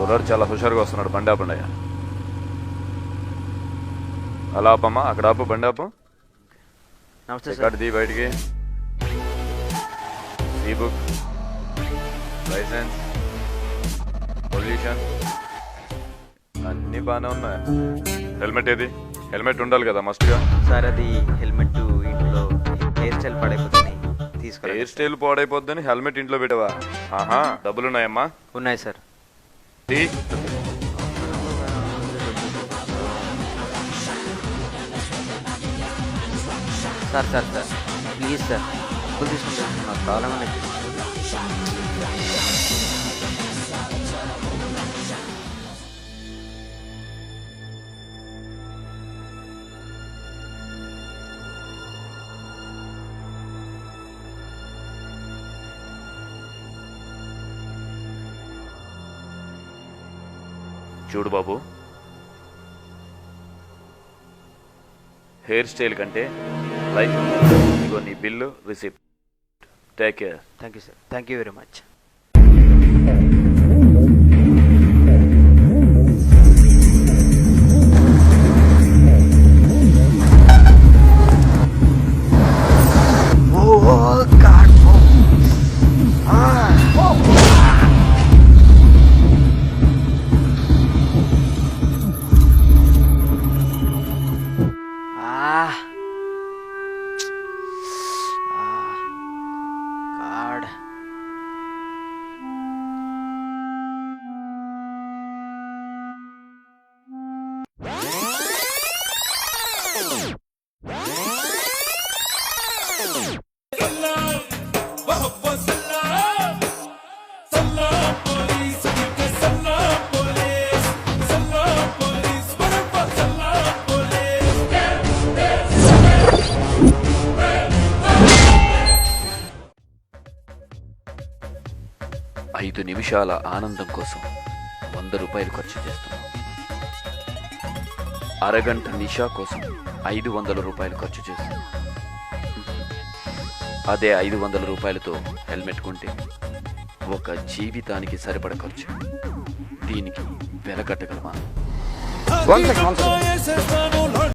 కుర్రాడు చాలా హుషారుగా వస్తున్నాడు. బండి ఆపండి అయ్యా. అలా ఆపమ్మా, అక్కడ ఆపు, బండి ఆపు. నమస్తే సార్. రికార్డు తీ బయటికి. ఈ బుక్, లైసెన్స్, పొల్యూషన్ అన్నీ బాగానే ఉన్నాయి. హెల్మెట్ ఏది? హెల్మెట్ ఉండాలి కదా మస్ట్గా. సార్ అది హెల్మెట్ ఇంట్లో హెయిర్ స్టైల్ పడైపోతుంది, తీసుకురా. హెయిర్ స్టైల్ పాడైపోద్దని హెల్మెట్ ఇంట్లో పెట్టవా? ఆహా, డబ్బులున్నాయమ్మా? ఉన్నాయి సార్. తీ. Sir sir sir please sir, డబ్బులు తీసుకుంటాను, నాకు కావాలని. చూడు బాబు, హెయిర్ స్టైల్ కంటే లైఫ్. ఇగో నీ bill, receipt. Take care. Thank you sir, thank you very much. God. ఐదు నిమిషాల ఆనందం కోసం 100 రూపాయలు ఖర్చు చేస్తున్నాం. అరగంట నిషా కోసం 500 రూపాయలు ఖర్చు చేస్తున్నాం. అదే 500 రూపాయలతో హెల్మెట్ కొంటే ఒక జీవితానికి సరిపడ ఖర్చు. దీనికి వెల కట్టగలమా? One second.